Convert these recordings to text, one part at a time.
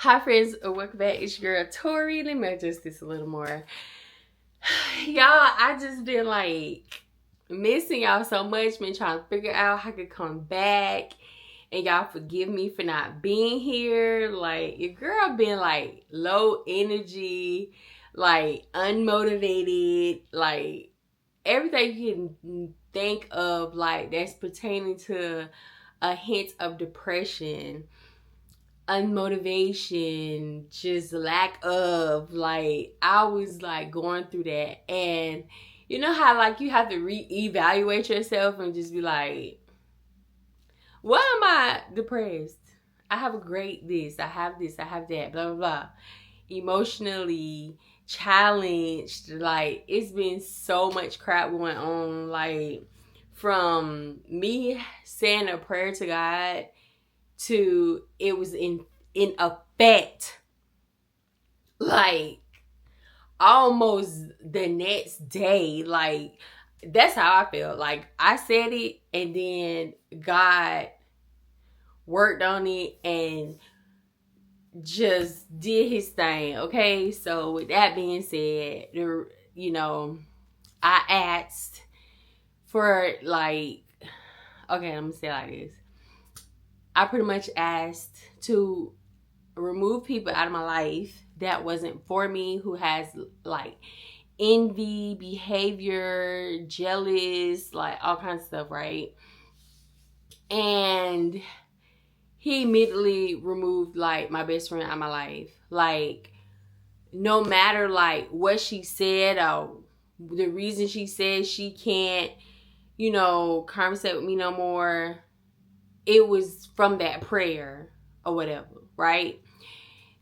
Hi friends, welcome back. It's your girl Tori. Let me adjust this a little more. Y'all, I just been like missing y'all so much. Been trying to figure out how I could come back. And y'all forgive me for not being here. Like, your girl been like low energy, like unmotivated, like everything you can think of, like that's pertaining to a hint of depression, unmotivation, just lack of, like, I was like going through that. And you know how like you have to reevaluate yourself and just be like, why am I depressed? I have a great this, I have that, blah blah blah. Emotionally challenged, like it's been so much crap going on, like from me saying a prayer to God to it was in effect like almost the next day. Like that's how I felt. Like I said it and then God worked on it and just did his thing. Okay, so with that being said, I asked for like, okay, I'm gonna say it like this. I pretty much asked to remove people out of my life that wasn't for me, who has like envy, behavior, jealous, like all kinds of stuff, right? And he immediately removed like my best friend out of my life. Like no matter like what she said or the reason she said she can't, conversate with me no more, it was from that prayer or whatever, right?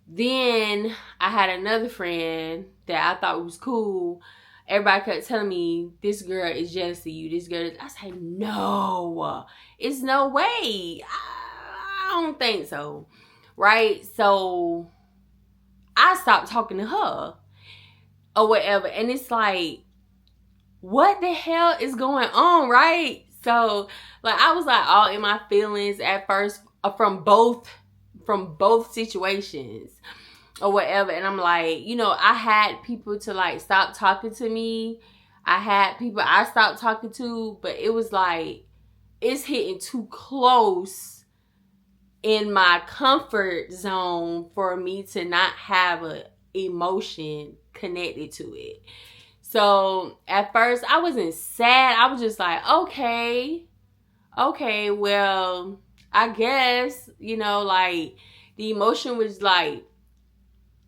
Then I had another friend that I thought was cool. Everybody kept telling me, this girl is jealous of you. This girl is... I said, no, it's no way. I don't think so, right? So I stopped talking to her or whatever. And it's like, what the hell is going on, right? So like I was like all in my feelings at first from both situations or whatever. And I'm like, I had people to like stop talking to me. I had people I stopped talking to, but it was like it's hitting too close in my comfort zone for me to not have a emotion connected to it. So at first I wasn't sad. I was just like, okay, well, I guess, like the emotion was like,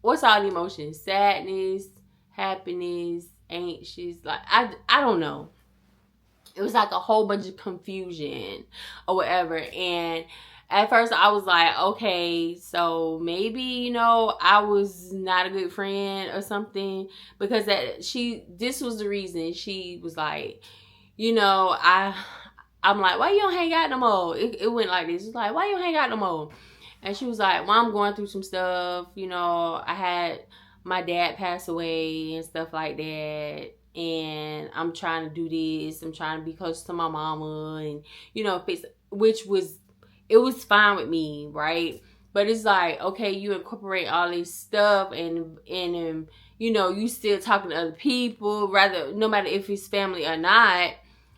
what's all the emotions? Sadness, happiness, anxious, like I don't know. It was like a whole bunch of confusion or whatever. And at first I was like, okay, so maybe, I was not a good friend or something, because this was the reason. She was like, I'm like, why you don't hang out no more? It went like this. It's like, why you don't hang out no more? And she was like, well, I'm going through some stuff. I had my dad pass away and stuff like that. And I'm trying to do this. I'm trying to be close to my mama and, it was fine with me, right? But it's like, okay, you incorporate all this stuff and you still talking to other people, rather, no matter if it's family or not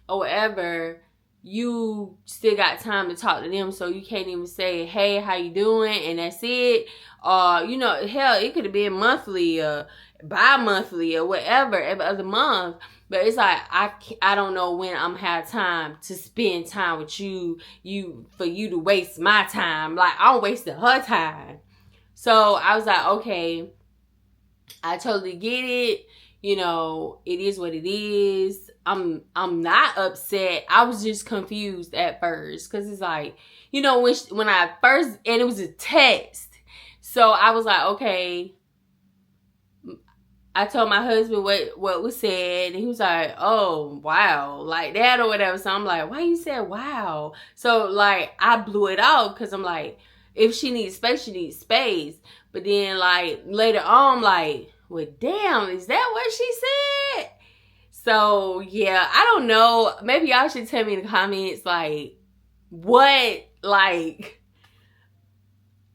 or whatever, you still got time to talk to them. So you can't even say, hey, how you doing? And that's it. Hell, it could have been monthly or bi-monthly or whatever every other month. But it's like, I don't know when I'm have time to spend time with you for you to waste my time. Like, I'm wasting her time. So I was like, okay, I totally get it. It is what it is. I'm not upset. I was just confused at first. Cause it's like, when I first, and it was a text. So I was like, okay. I told my husband what was said, and he was like, oh, wow, like that or whatever. So I'm like, why you said wow? So like I blew it off because I'm like, if she needs space, she needs space. But then like later on, I'm like, well, damn, is that what she said? So yeah, I don't know. Maybe y'all should tell me in the comments like what, like,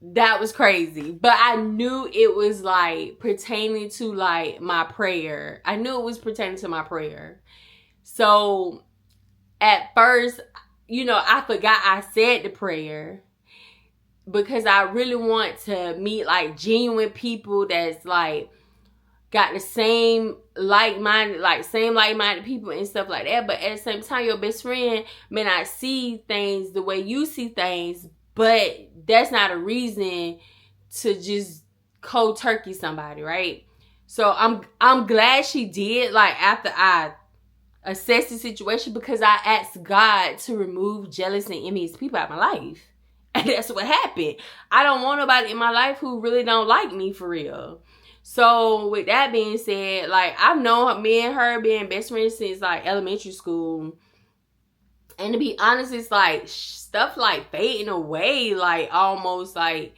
that was crazy. But I knew it was like pertaining to like my prayer. I knew it was pertaining to my prayer. So at first, you know, I forgot I said the prayer because I really want to meet like genuine people that's like got the same like-minded people and stuff like that. But at the same time, your best friend may not see things the way you see things, but that's not a reason to just cold turkey somebody, right? So I'm glad she did, like, after I assessed the situation, because I asked God to remove jealous and envious people out of my life. And that's what happened. I don't want nobody in my life who really don't like me for real. So with that being said, like, I've known me and her being best friends since like elementary school. And to be honest, it's like stuff like fading away, like almost like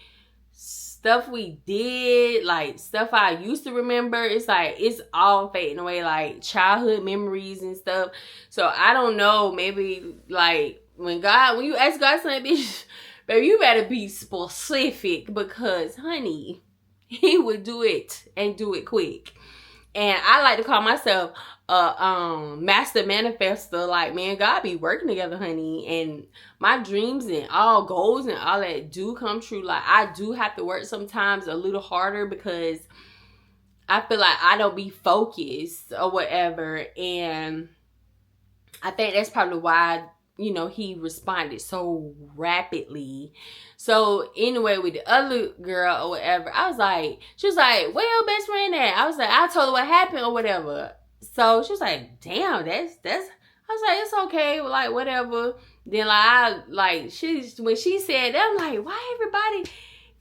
stuff we did, like stuff I used to remember. It's like it's all fading away, like childhood memories and stuff. So I don't know, maybe like when you ask God something, bitch, baby, you better be specific, because honey, he would do it and do it quick. And I like to call myself a master manifester. Like, man, God be working together, honey. And my dreams and all goals and all that do come true. Like, I do have to work sometimes a little harder because I feel like I don't be focused or whatever. And I think that's probably why, you know, he responded so rapidly. So anyway, with the other girl or whatever, I was like, she was like, where your best friend at? I was like, I told her what happened or whatever. So she was like, damn, that's, I was like, it's okay, like, whatever. Then when she said that, I'm like, why everybody,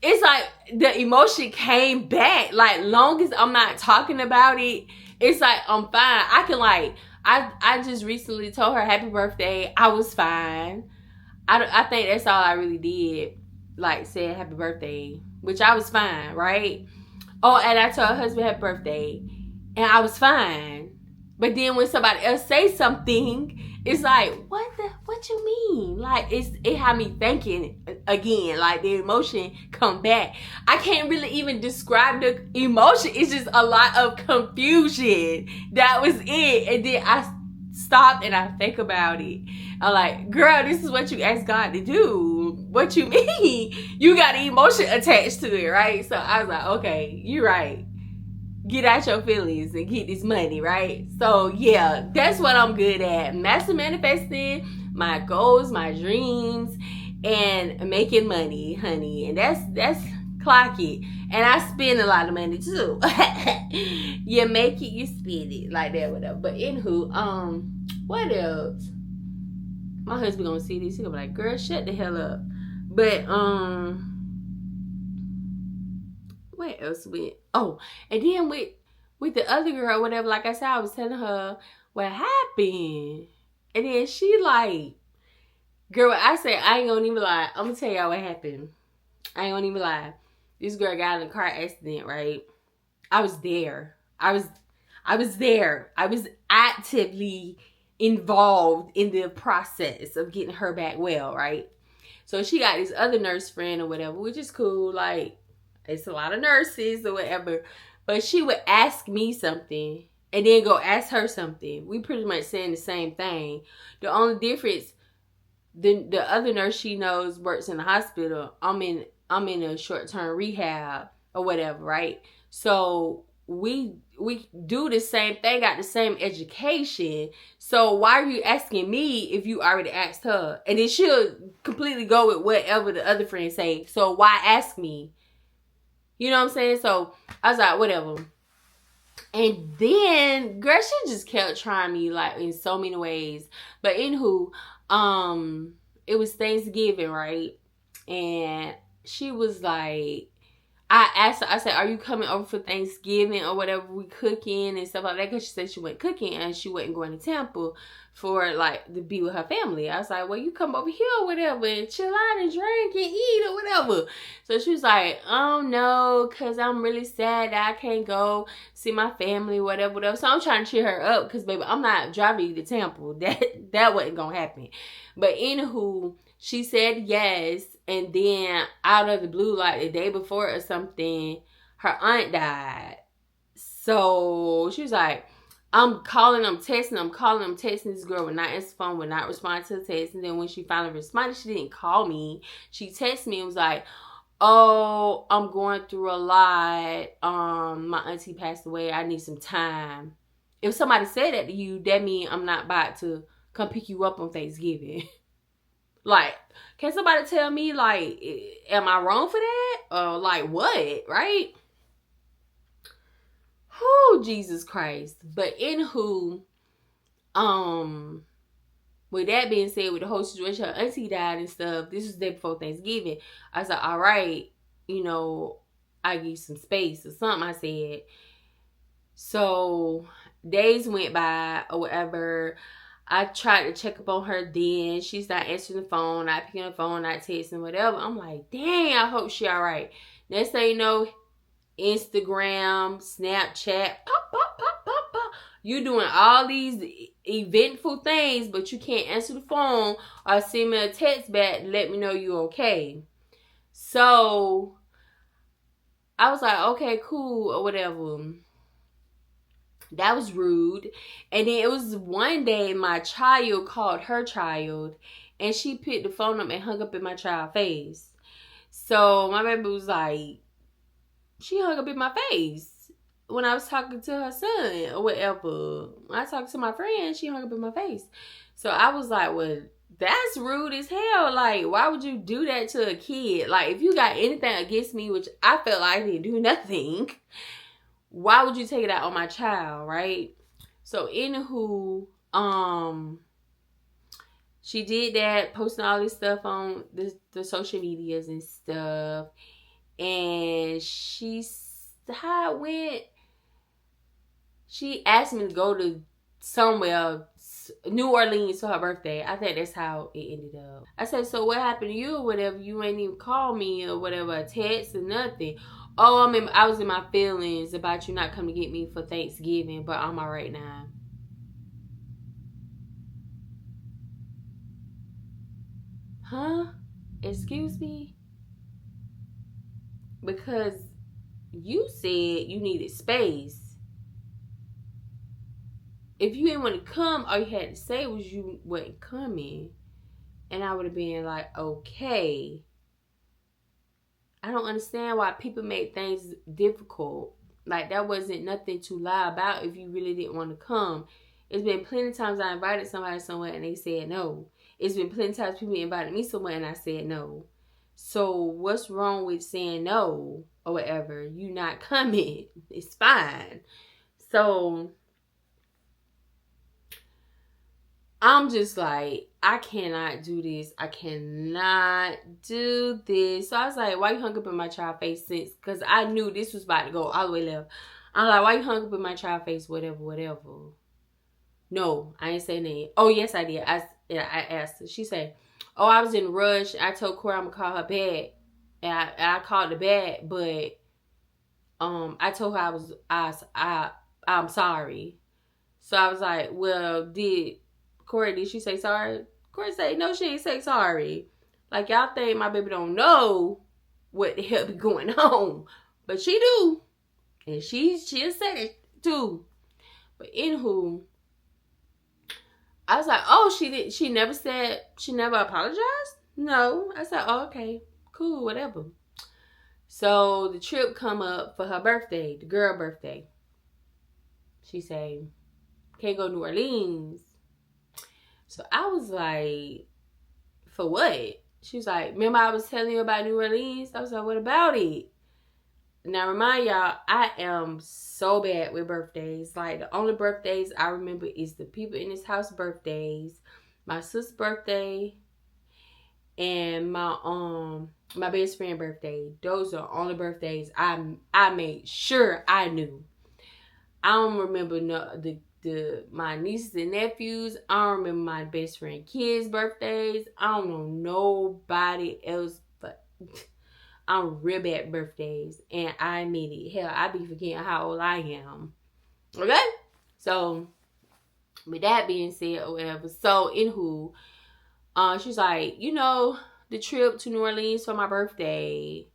it's like the emotion came back. Like, long as I'm not talking about it, it's like, I'm fine. I can like, I just recently told her happy birthday. I was fine. I think that's all I really did. Like, said happy birthday, which I was fine, right? Oh, and I told her husband happy birthday, and I was fine. But then when somebody else say something, it's like, what you mean? Like, it had me thinking again. Like, the emotion come back. I can't really even describe the emotion. It's just a lot of confusion. That was it. And then I stopped and I think about it. I'm like, girl, this is what you asked God to do. What you mean? You got an emotion attached to it, right? So I was like, okay, you're right. Get out your feelings and get this money, right? So yeah, that's what I'm good at. Master manifesting my goals, my dreams, and making money, honey. And that's clock it. And I spend a lot of money too. You make it, you spend it, like that, whatever. But anywho, what else? My husband gonna see this. He gonna be like, girl, shut the hell up. But what else with? Oh, and then with the other girl, whatever, like I said, I was telling her what happened. And then she like, girl, I said, I ain't gonna even lie. I'm gonna tell y'all what happened. I ain't gonna even lie. This girl got in a car accident, right? I was there. I was there. I was actively involved in the process of getting her back well, right? So she got this other nurse friend or whatever, which is cool. Like, it's a lot of nurses or whatever. But she would ask me something and then go ask her something. We pretty much saying the same thing. The only difference, the other nurse she knows works in the hospital. I'm in a short-term rehab or whatever, right? So we do the same thing, got the same education. So why are you asking me if you already asked her? And then she'll completely go with whatever the other friends say. So why ask me? You know what I'm saying? So I was like, whatever. And then, girl, she just kept trying me, like, in so many ways. But anywho, it was Thanksgiving, right? And she was like, I asked her, I said, are you coming over for Thanksgiving or whatever, we cooking and stuff like that? Because she said she went cooking and she wasn't going to Tampa for, like, to be with her family. I was like, well, you come over here or whatever and chill out and drink and eat or whatever. So she was like, oh, no, because I'm really sad that I can't go see my family, whatever. So I'm trying to cheer her up because, baby, I'm not driving you to Tampa. That wasn't going to happen. But anywho, she said yes. And then out of the blue, like the day before or something, her aunt died. So she was like, I'm calling, I'm texting. This girl would not answer the phone, would not respond to the text. And then when she finally responded, she didn't call me. She texted me and was like, oh, I'm going through a lot. My auntie passed away. I need some time. If somebody said that to you, that means I'm not about to come pick you up on Thanksgiving. Like, can somebody tell me, like, am I wrong for that? Or, like, what? Right? Oh, Jesus Christ. But anywho, with that being said, with the whole situation, her auntie died and stuff, this was the day before Thanksgiving. I was like, all right, you know, I give you some space or something, I said. So, days went by or whatever. I tried to check up on her then. She's not answering the phone, not picking up the phone, not texting, whatever. I'm like, dang, I hope she all right. Next thing you know, Instagram, Snapchat, pop, pop, pop, pop, pop. You doing all these eventful things, but you can't answer the phone or send me a text back to let me know you're okay. So, I was like, okay, cool, or whatever. That was rude. And then it was one day my child called her child and she picked the phone up and hung up in my child's face. So my baby was like, she hung up in my face when I was talking to her son or whatever. When I talked to my friend, she hung up in my face. So I was like, well, that's rude as hell. Like, why would you do that to a kid? Like, if you got anything against me, which I felt like I didn't do nothing, why would you take it out on my child, right? So, anywho, she did that, posting all this stuff on the social medias and stuff. And how it went, she asked me to go to somewhere, New Orleans, for her birthday. I think that's how it ended up. I said, so what happened to you or whatever? You ain't even call me or whatever, a text or nothing. Oh, I was in my feelings about you not coming to get me for Thanksgiving, but I'm all right now. Huh? Excuse me? Because you said you needed space. If you didn't want to come, all you had to say was you wasn't coming. And I would have been like, okay. I don't understand why people make things difficult. Like, that wasn't nothing to lie about if you really didn't want to come. It's been plenty of times I invited somebody somewhere and they said no. It's been plenty of times people invited me somewhere and I said no. So what's wrong with saying no or whatever? You not coming. It's fine. So I'm just like, I cannot do this. I cannot do this. So I was like, why you hung up in my child face since? Because I knew this was about to go all the way left. I'm like, why you hung up in my child face? Whatever. No, I ain't saying that. Oh, yes, I did. I asked her. She said, oh, I was in a rush. I told Corey I'm going to call her back. And I called her back, but I told her I'm sorry. So I was like, well, Corey, did she say sorry? Corey said, no, she ain't say sorry. Like, y'all think my baby don't know what the hell be going on. But she do. And she'll say it too. But anywho, I was like, oh, she never apologized? No. I said, oh, okay, cool, whatever. So the trip come up for her birthday, the girl birthday. She say, can't go to New Orleans. So I was like, for what? She was like, remember I was telling you about New Orleans? I was like, what about it? Now remind y'all, I am so bad with birthdays. Like, the only birthdays I remember is the people in this house birthdays, my sister's birthday, and my best friend birthday. Those are the only birthdays I made sure I knew. I don't remember my nieces and nephews. I don't remember my best friend kids' birthdays. I don't know nobody else, but I'm real bad at birthdays. And I admit it. Hell, I be forgetting how old I am. Okay? So, with that being said or whatever. So, anywho, she's like, you know, the trip to New Orleans for my birthday.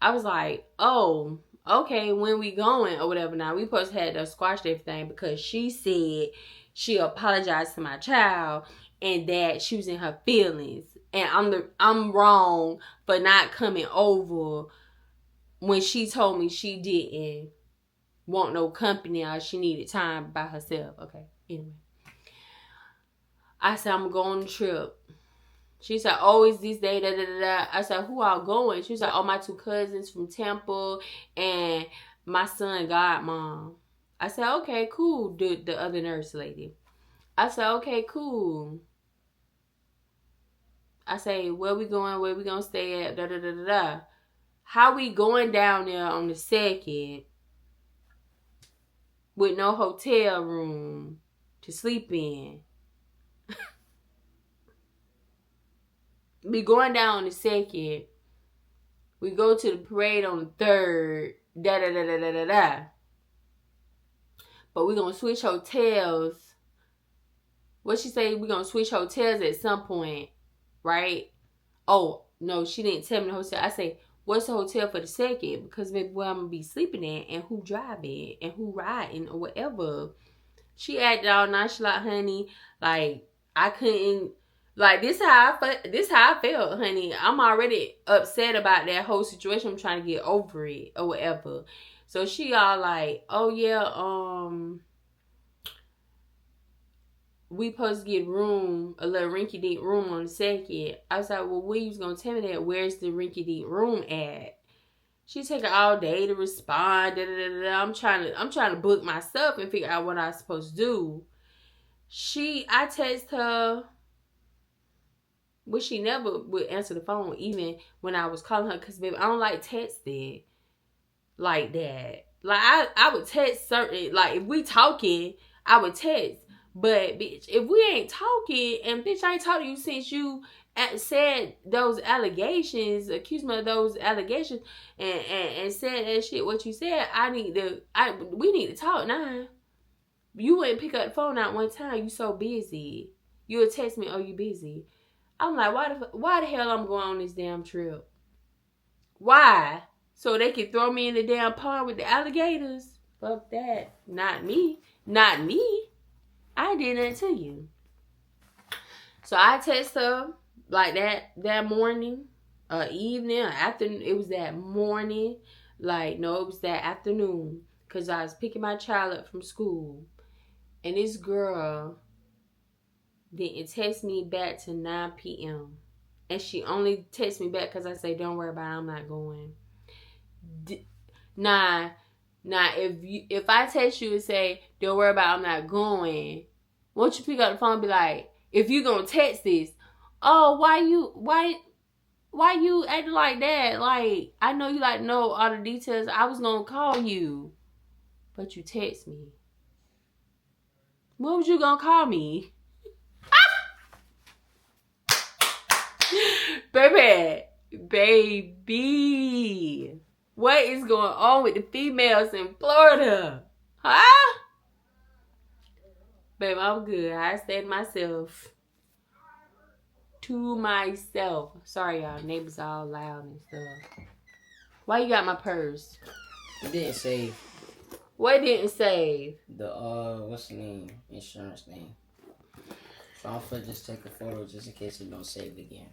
I was like, oh, okay, when we going or whatever. Now, we supposed to have to squash everything because she said she apologized to my child and that she was in her feelings. And I'm wrong for not coming over when she told me she didn't want no company or she needed time by herself. Okay, anyway. I said, I'm going on the trip. She said, oh, it's this day, da, da, da, da. I said, who all going? She was like, oh, my 2 cousins from Temple and my son godmom. I said, okay, cool, the other nurse lady. I said, okay, cool. I say, where we going? Where we gonna stay at? Da, da, da, da, da. How we going down there on the 2nd with no hotel room to sleep in? We going down on the 2nd. We go to the parade on the 3rd. Da da da da da da da. But we gonna switch hotels. What she say? We gonna switch hotels at some point, right? Oh no, she didn't tell me the hotel. I say, what's the hotel for the 2nd? Because maybe where I'm gonna be sleeping at, and who driving, and who riding, or whatever. She acted all nonchalant, honey. Like I couldn't. Like, this how I felt, honey. I'm already upset about that whole situation. I'm trying to get over it or whatever. So she all like, oh yeah, we supposed to get room, a little rinky-dink room on the 2nd. I was like, well, when you was gonna tell me that? Where's the rinky-dink room at? She taking all day to respond. Da, da, da, da. I'm trying to book my stuff and figure out what I'm supposed to do. I text her. But she never would answer the phone even when I was calling her. Because, baby, I don't like texting like that. Like, I would text certain... Like, if we talking, I would text. But, bitch, if we ain't talking... And, bitch, I ain't talked to you since you said those allegations... Accused me of those allegations... And said that shit, what you said... We need to talk now. You wouldn't pick up the phone out one time. You so busy. You would text me, oh, you busy. I'm like, why the hell I'm going on this damn trip? Why? So they can throw me in the damn pond with the alligators? Fuck that. Not me. Not me. I did that to you. So I text her like that morning, evening, or afternoon. It was that morning. Like, no, it was that afternoon. Because I was picking my child up from school. And this girl didn't text me back to 9 p.m. And she only texted me back because I say, don't worry about it, I'm not going. Nah, if I text you and say, don't worry about it, I'm not going, won't you pick up the phone and be like, if you gonna text this, oh, why you acting like that? Like, I know you like to know all the details. I was gonna call you, but you text me. When was you gonna call me? Baby, what is going on with the females in Florida? Huh? Babe, I'm good. I stayed to myself. Sorry, y'all. Neighbors all loud and stuff. Why you got my purse? It didn't save. What didn't save? The, what's the name? Insurance name. So I'm gonna just take a photo just in case it don't save again.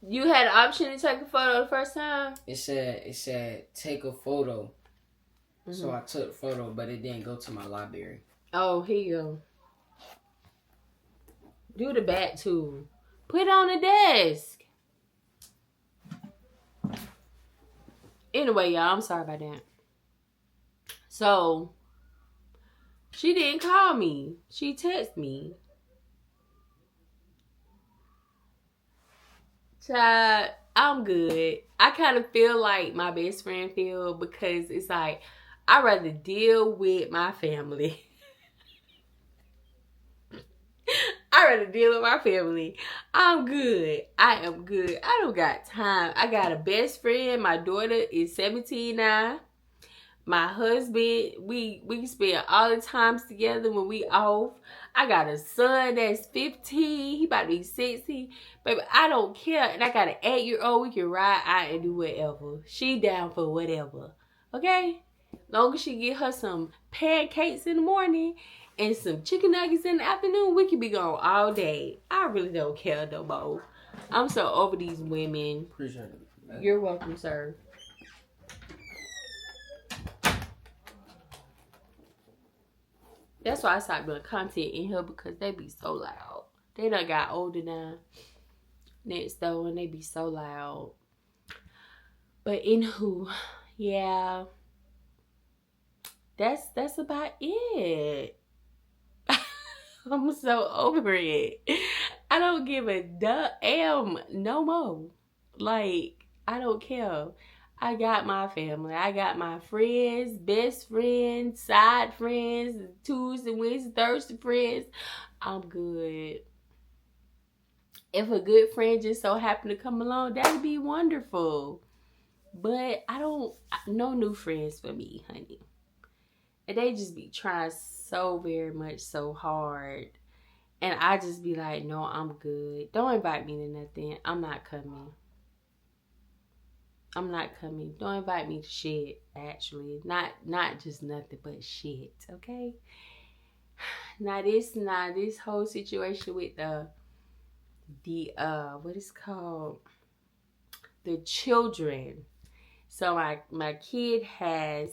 You had an option to take a photo the first time? It said take a photo. Mm-hmm. So I took a photo, but it didn't go to my library. Oh, here you go. Do the back too. Put it on the desk. Anyway, y'all, I'm sorry about that. So, she didn't call me. She texted me. Child, I'm good. I kind of feel like my best friend feel because it's like, I'd rather deal with my family. I'd rather deal with my family. I'm good. I am good. I don't got time. I got a best friend. My daughter is 17 now. My husband, we spend all the times together when we off. I got a son that's 15. He about to be 16. Baby, I don't care. And I got an 8-year-old. We can ride out and do whatever. She down for whatever. Okay? Long as she get her some pancakes in the morning and some chicken nuggets in the afternoon, we can be gone all day. I really don't care no more. I'm so over these women. Appreciate it. You're welcome, sir. That's why I stopped doing content in here, because they be so loud. They done got older now. Next door, and they be so loud. But anywho, yeah. That's about it. I'm so over it. I don't give a damn no more. Like, I don't care. I got my family. I got my friends, best friends, side friends, Tuesday, Wednesday, Thursday friends. I'm good. If a good friend just so happened to come along, that'd be wonderful. But no new friends for me, honey. And they just be trying so very much, so hard. And I just be like, no, I'm good. Don't invite me to nothing. I'm not coming. I'm not coming. Don't invite me to shit, actually. Not just nothing, but shit, okay? Now this whole situation with the what is called? The children. So my kid has,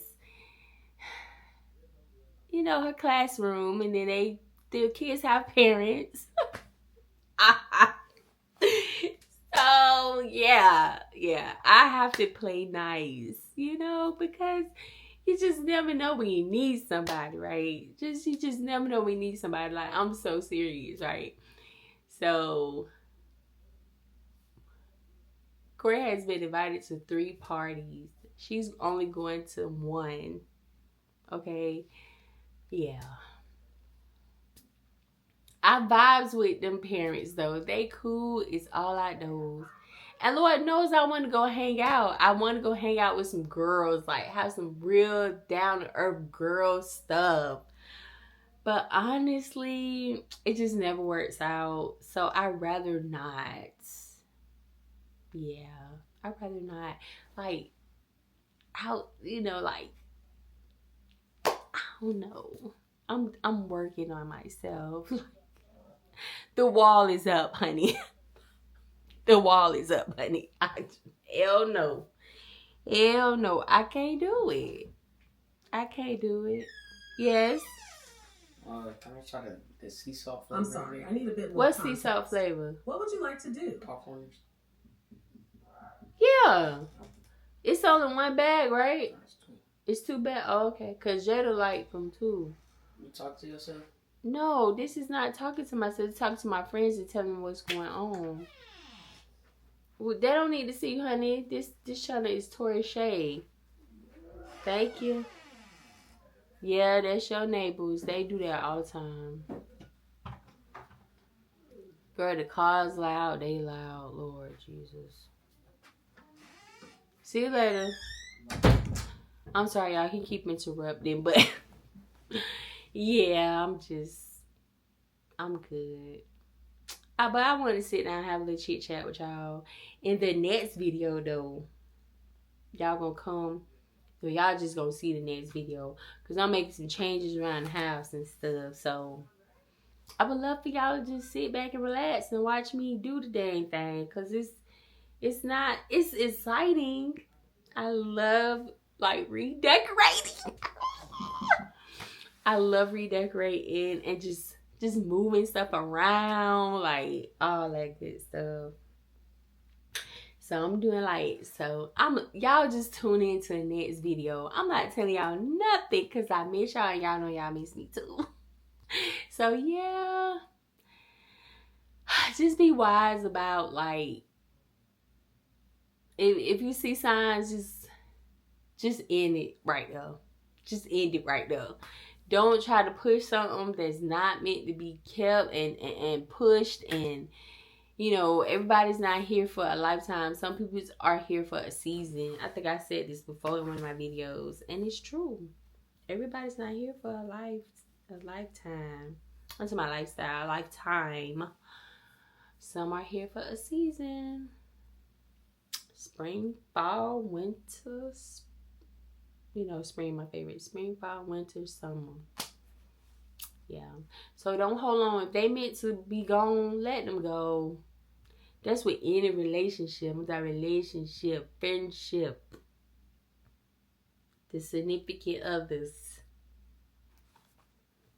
her classroom, and then the kids have parents. So yeah, I have to play nice, because you just never know when you need somebody, right? You just never know when you need somebody. Like, I'm so serious, right? So Corey has been invited to 3 parties. She's only going to 1. Okay, yeah. I vibes with them parents though. They cool. It's all I know. And Lord knows I want to go hang out. I want to go hang out with some girls. Like, have some real down-to-earth girl stuff. But honestly, it just never works out. So I'd rather not. Yeah. I'd rather not. Like, how, like, I don't know. I'm working on myself. The wall is up, honey. The wall is up, honey. Hell no. Hell no. I can't do it. I can't do it. Yes. Can I try the sea salt flavor? I'm sorry. I need a bit more What's context. sea salt flavor? What would you like to do? Popcorns. Yeah. It's only 1 bag, right? It's 2 bags. Oh, okay. Because Jada like them too. You talk to yourself? No, this is not talking to myself. It's talking to my friends and telling me what's going on. Well, they don't need to see you, honey. This channel is Tori Shae. Thank you. Yeah, that's your neighbors. They do that all the time. Girl, the car's loud. They loud. Lord Jesus. See you later. I'm sorry, y'all. He keep interrupting, but yeah, I'm good. But I want to sit down and have a little chit chat with y'all. In the next video, though, y'all gonna come. So y'all just gonna see the next video, because I'm making some changes around the house and stuff. So I would love for y'all to just sit back and relax and watch me do the dang thing, because it's exciting. I love, like, redecorating. I love redecorating and just moving stuff around, like all that good stuff. So I'm doing y'all just tune into the next video. I'm not telling y'all nothing, because I miss y'all and y'all know y'all miss me too. So yeah, just be wise about, like, if you see signs, just end it right there. Just end it right there. Don't try to push something that's not meant to be kept and pushed. And, everybody's not here for a lifetime. Some people are here for a season. I think I said this before in one of my videos. And it's true. Everybody's not here for a lifetime. into my lifetime. Some are here for a season. Spring, fall, winter. Spring my favorite. Spring, fall, winter, summer. Yeah. So don't hold on. If they meant to be gone, let them go. That's with any relationship. With our relationship, friendship, the significant others.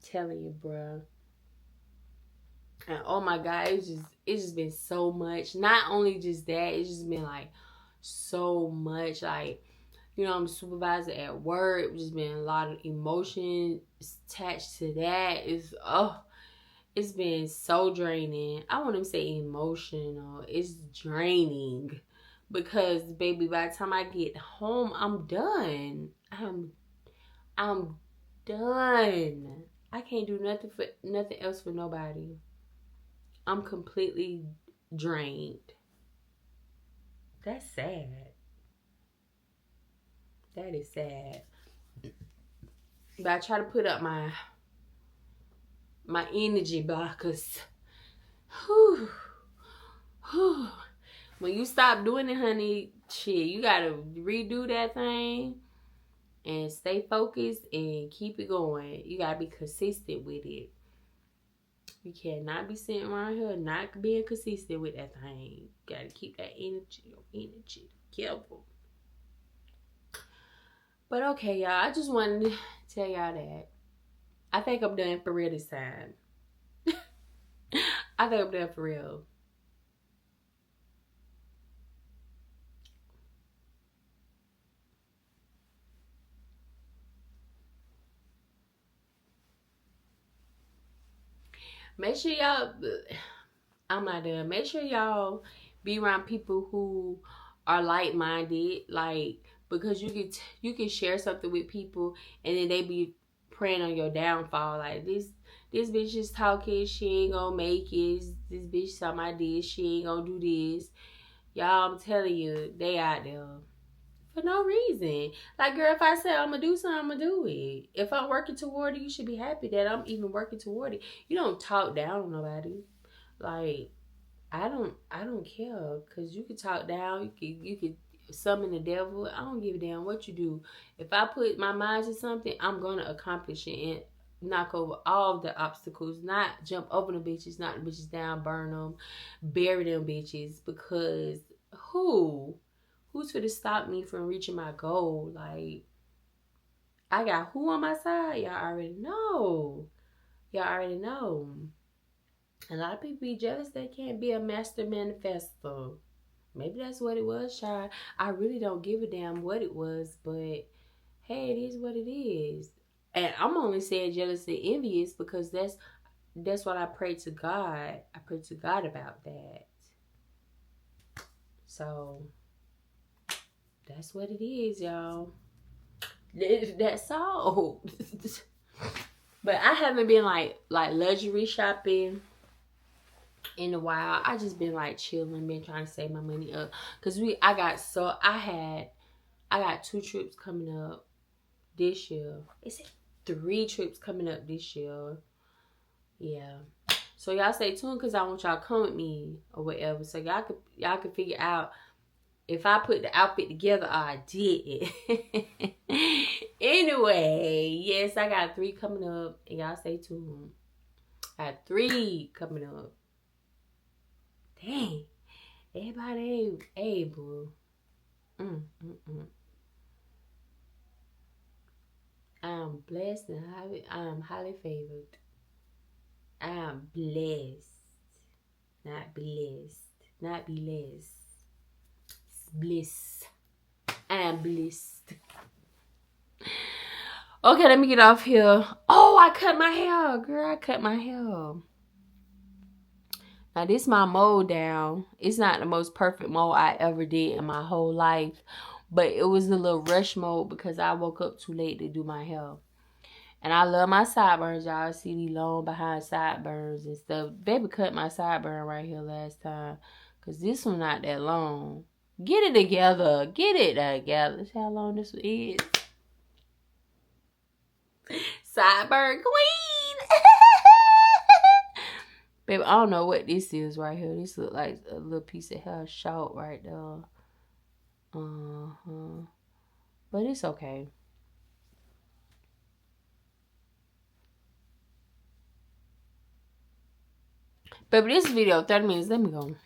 Telling you, bruh. And oh my God, it's just been so much. Not only just that, it's just been like so much. Like, I'm a supervisor at work. Just been a lot of emotion attached to that. It's been so draining. I wouldn't say emotional. It's draining because, baby, by the time I get home, I'm done. I'm done. I can't do nothing else for nobody. I'm completely drained. That's sad. That is sad. But I try to put up my energy blockers. Whew. Whew. When you stop doing it, honey, shit, you gotta redo that thing and stay focused and keep it going. You gotta be consistent with it. You cannot be sitting around here not being consistent with that thing. You gotta keep that energy. Careful. But okay, y'all. I just wanted to tell y'all that. I think I'm done for real this time. I think I'm done for real. Make sure y'all, I'm not done. Make sure y'all be around people who are like-minded, like, because you can share something with people and then they be preying on your downfall. Like, this bitch is talking, she ain't gonna make it. This bitch saw my this, she ain't gonna do this. Y'all, I'm telling you, they out there for no reason. Like, girl, if I say I'm gonna do something, I'm gonna do it. If I'm working toward it, you should be happy that I'm even working toward it. You don't talk down on nobody. Like, I don't care, because you could talk down, you could summon the devil. I don't give a damn what you do. If I put my mind to something, I'm gonna accomplish it and knock over all the obstacles, not jump over the bitches, knock the bitches down, burn them, bury them bitches, because who's going to stop me from reaching my goal? Like, I got who on my side? Y'all already know. A lot of people be jealous they can't be a master manifestor. Maybe that's what it was, Shae. I really don't give a damn what it was, but hey, it is what it is. And I'm only saying jealous and envious because that's what I pray to God. I pray to God about that. So that's what it is, y'all. That's all. But I haven't been like luxury shopping in a while. I just been like chilling, been trying to save my money up. Cause I got 2 trips coming up this year. Is it 3 trips coming up this year? Yeah. So y'all stay tuned, cause I want y'all to come with me or whatever. So y'all could figure out if I put the outfit together, I did it. Anyway, yes, I got 3 coming up, and y'all stay tuned. I got 3 coming up. Dang, everybody ain't able. I'm blessed and I'm highly favored. I'm blessed, not blessed, not blessed. Bliss. I'm blessed. Okay, let me get off here. Oh, I cut my hair. Girl, I cut my hair. Now, this is my mold down. It's not the most perfect mold I ever did in my whole life. But it was a little rush mode because I woke up too late to do my hair. And I love my sideburns. Y'all see these long behind sideburns and stuff. Baby cut my sideburn right here last time. Because this one not that long. Get it together. Get it together. See how long this is? Sideburn queen. Baby, I don't know what this is right here. This look like a little piece of hair short right there. But it's okay. Baby, this video 30 minutes. Let me go.